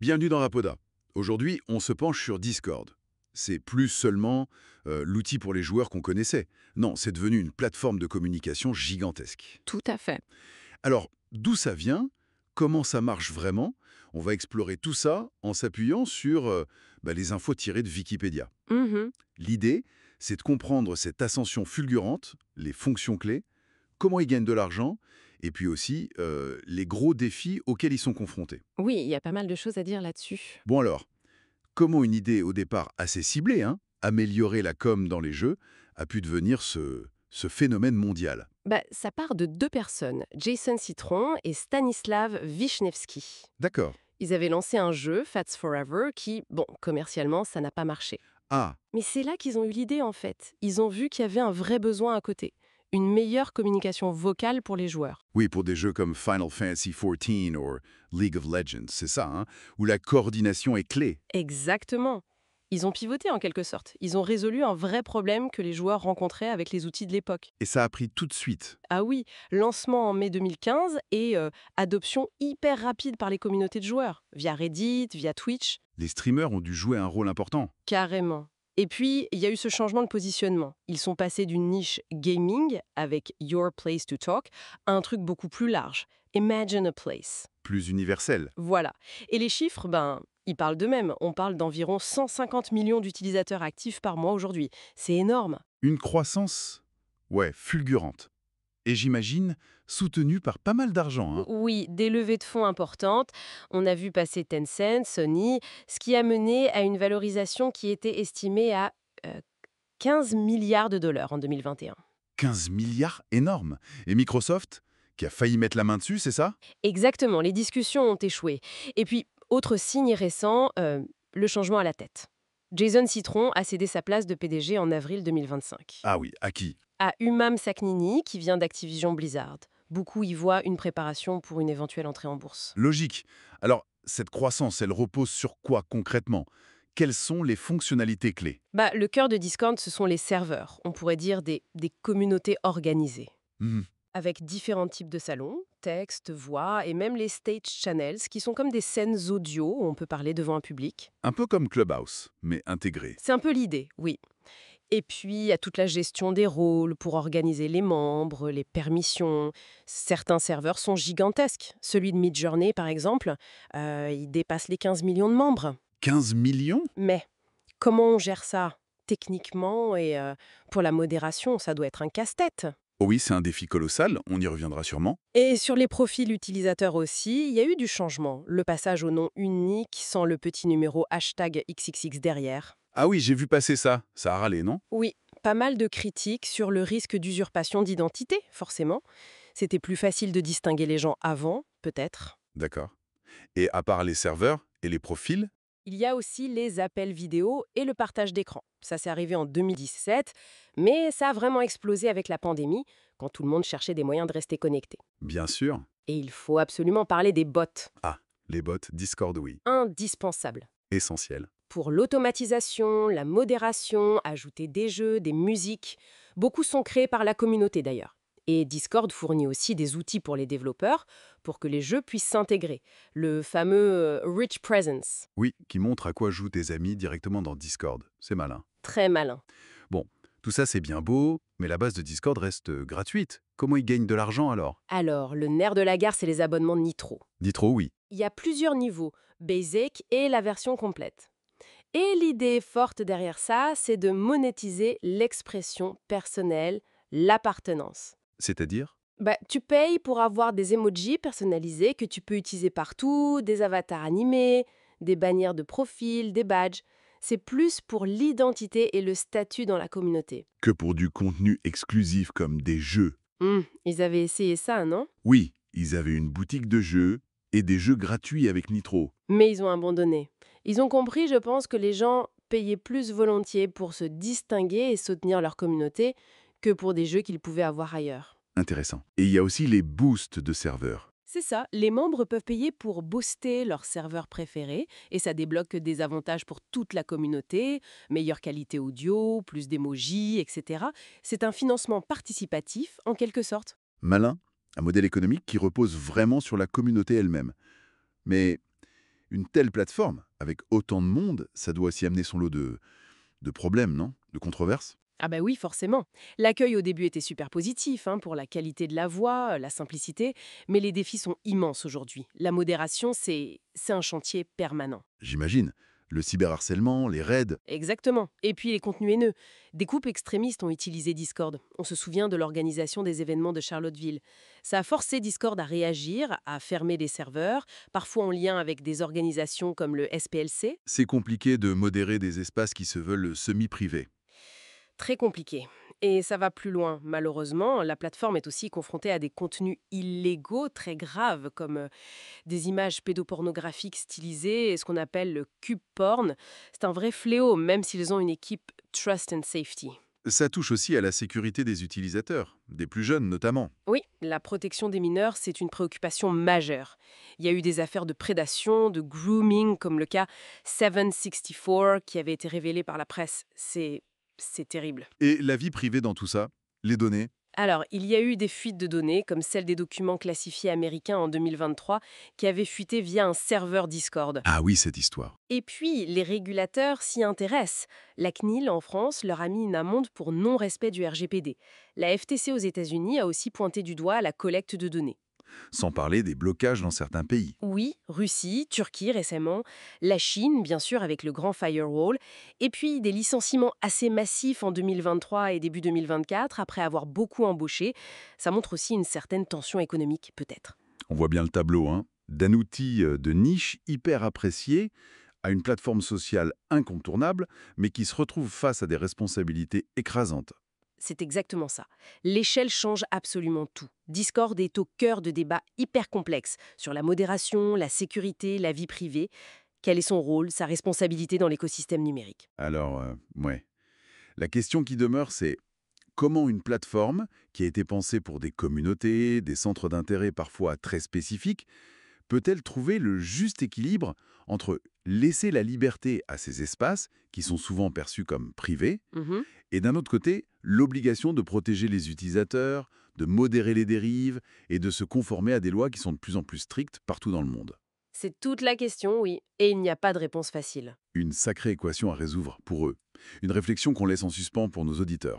Bienvenue dans Rapoda. Aujourd'hui, on se penche sur Discord. C'est plus seulement l'outil pour les joueurs qu'on connaissait. Non, c'est devenu une plateforme de communication gigantesque. Tout à fait. Alors, d'où ça vient? Comment ça marche vraiment? On va explorer tout ça en s'appuyant sur les infos tirées de Wikipédia. Mhm. L'idée, c'est de comprendre cette ascension fulgurante, les fonctions clés, comment ils gagnent de l'argent, et puis aussi les gros défis auxquels ils sont confrontés. Oui, il y a pas mal de choses à dire là-dessus. Bon alors, comment une idée au départ assez ciblée, améliorer la com dans les jeux, a pu devenir ce phénomène mondial? Ça part de deux personnes, Jason Citron et Stanislav Wisniewski. D'accord. Ils avaient lancé un jeu, Fats Forever, qui, bon, commercialement, ça n'a pas marché. Ah, Mais c'est là qu'ils ont eu l'idée, en fait. Ils ont vu qu'il y avait un vrai besoin à côté. Une meilleure communication vocale pour les joueurs. oui, pour des jeux comme Final Fantasy XIV ou League of Legends, c'est ça, où la coordination est clé. Exactement. Ils ont pivoté en quelque sorte. Ils ont résolu un vrai problème que les joueurs rencontraient avec les outils de l'époque. Et ça a pris tout de suite. Ah oui, lancement en mai 2015 et adoption hyper rapide par les communautés de joueurs, via Reddit, via Twitch, Les streamers ont dû jouer un rôle important. carrément. Et puis, il y a eu ce changement de positionnement. Ils sont passés d'une niche gaming, avec Your Place to Talk, à un truc beaucoup plus large, Imagine a Place. Plus universel. Voilà. Et les chiffres, ils parlent d'eux-mêmes. On parle d'environ 150 millions d'utilisateurs actifs par mois aujourd'hui. C'est énorme. Une croissance, ouais, fulgurante. Et j'imagine, soutenue par pas mal d'argent, Oui, des levées de fonds importantes. On a vu passer Tencent, Sony, ce qui a mené à une valorisation qui était estimée à euh, 15 milliards de dollars en 2021. 15 milliards, énorme. Et Microsoft, qui a failli mettre la main dessus, c'est ça? Exactement, les discussions ont échoué. Et puis, autre signe récent, le changement à la tête. Jason Citron a cédé sa place de PDG en avril 2025. Ah oui, à qui? À Umam Saknini, qui vient d'Activision Blizzard. Beaucoup y voient une préparation pour une éventuelle entrée en bourse. Logique. Alors, cette croissance, elle repose sur quoi concrètement? Quelles sont les fonctionnalités clés? Le cœur de Discord, ce sont les serveurs, on pourrait dire des communautés organisées, Mhm. avec différents types de salons, texte, voix, et même les stage channels, qui sont comme des scènes audio où on peut parler devant un public. Un peu comme Clubhouse, mais intégré. C'est un peu l'idée, oui. Et puis, il y a toute la gestion des rôles pour organiser les membres, les permissions. Certains serveurs sont gigantesques. Celui de Midjourney, par exemple, il dépasse les 15 millions de membres. 15 millions? Mais comment on gère ça techniquement et pour la modération, ça doit être un casse-tête. Oh oui, c'est un défi colossal, on y reviendra sûrement. Et sur les profils utilisateurs aussi, il y a eu du changement. Le passage au nom unique sans le petit numéro hashtag XXX derrière. Ah oui, j'ai vu passer ça. Ça a râlé, non? Oui, pas mal de critiques sur le risque d'usurpation d'identité, forcément. C'était plus facile de distinguer les gens avant, peut-être. D'accord. Et à part les serveurs et les profils? Il y a aussi les appels vidéo et le partage d'écran. Ça s'est arrivé en 2017, mais ça a vraiment explosé avec la pandémie, quand tout le monde cherchait des moyens de rester connecté. Bien sûr. Et il faut absolument parler des bots, Ah, les bots Discord, oui. indispensables. Essentiel. Pour l'automatisation, la modération, ajouter des jeux, des musiques. Beaucoup sont créés par la communauté d'ailleurs. Et Discord fournit aussi des outils pour les développeurs pour que les jeux puissent s'intégrer. Le fameux Rich Presence. Oui, qui montre à quoi jouent tes amis directement dans Discord. C'est malin. Très malin. Bon, tout ça c'est bien beau, mais la base de Discord reste gratuite. Comment ils gagnent de l'argent alors? Alors, le nerf de la guerre, c'est les abonnements de Nitro. Dis trop oui. Il y a plusieurs niveaux, Basic et la version complète. Et l'idée forte derrière ça, c'est de monétiser l'expression personnelle, l'appartenance. C'est-à-dire? Tu payes pour avoir des emojis personnalisés que tu peux utiliser partout, des avatars animés, des bannières de profil, des badges. C'est plus pour l'identité et le statut dans la communauté. Que pour du contenu exclusif comme des jeux. Ils avaient essayé ça, non? Oui, ils avaient une boutique de jeux et des jeux gratuits avec Nitro. Mais ils ont abandonné. Ils ont compris, je pense, que les gens payaient plus volontiers pour se distinguer et soutenir leur communauté que pour des jeux qu'ils pouvaient avoir ailleurs. Intéressant. Et il y a aussi les boosts de serveurs. C'est ça, les membres peuvent payer pour booster leur serveur préféré et ça débloque des avantages pour toute la communauté, meilleure qualité audio, plus d'émojis, etc. C'est un financement participatif en quelque sorte. Malin, un modèle économique qui repose vraiment sur la communauté elle-même. Mais Une telle plateforme, avec autant de monde, ça doit aussi amener son lot de problèmes, non? De controverses? Ah bah oui, forcément. L'accueil au début était super positif pour la qualité de la voix, la simplicité, mais les défis sont immenses aujourd'hui. La modération, c'est un chantier permanent. J'imagine. Le cyberharcèlement, les raids. Exactement. Et puis les contenus haineux. Des groupes extrémistes ont utilisé Discord. On se souvient de l'organisation des événements de Charlottesville. Ça a forcé Discord à réagir, à fermer des serveurs, parfois en lien avec des organisations comme le SPLC. C'est compliqué de modérer des espaces qui se veulent semi-privés. Très compliqué. Et ça va plus loin. Malheureusement, la plateforme est aussi confrontée à des contenus illégaux très graves, comme des images pédopornographiques stylisées et ce qu'on appelle le cube porn. C'est un vrai fléau, même s'ils ont une équipe Trust and Safety. Ça touche aussi à la sécurité des utilisateurs, des plus jeunes notamment. Oui, la protection des mineurs, c'est une préoccupation majeure. Il y a eu des affaires de prédation, de grooming, comme le cas 764 qui avait été révélé par la presse. C'est terrible. Et la vie privée dans tout ça? Les données? Alors, il y a eu des fuites de données, comme celle des documents classifiés américains en 2023, qui avaient fuité via un serveur Discord. Ah oui, cette histoire. Et puis, les régulateurs s'y intéressent. La CNIL, en France, leur a mis une amende pour non-respect du RGPD. La FTC aux États-Unis a aussi pointé du doigt la collecte de données. Sans parler des blocages dans certains pays. Oui, Russie, Turquie récemment, la Chine, bien sûr, avec le grand firewall, et puis des licenciements assez massifs en 2023 et début 2024, après avoir beaucoup embauché. Ça montre aussi une certaine tension économique, peut-être. On voit bien le tableau, hein. D'un outil de niche hyper apprécié à une plateforme sociale incontournable, mais qui se retrouve face à des responsabilités écrasantes. C'est exactement ça. L'échelle change absolument tout. Discord est au cœur de débats hyper complexes sur la modération, la sécurité, la vie privée. Quel est son rôle, sa responsabilité dans l'écosystème numérique? Alors, ouais. La question qui demeure, c'est comment une plateforme, qui a été pensée pour des communautés, des centres d'intérêt parfois très spécifiques, peut-elle trouver le juste équilibre entre laisser la liberté à ces espaces, qui sont souvent perçus comme privés, Mhm. et d'un autre côté, l'obligation de protéger les utilisateurs, de modérer les dérives et de se conformer à des lois qui sont de plus en plus strictes partout dans le monde. C'est toute la question, oui. Et il n'y a pas de réponse facile. Une sacrée équation à résoudre pour eux. Une réflexion qu'on laisse en suspens pour nos auditeurs.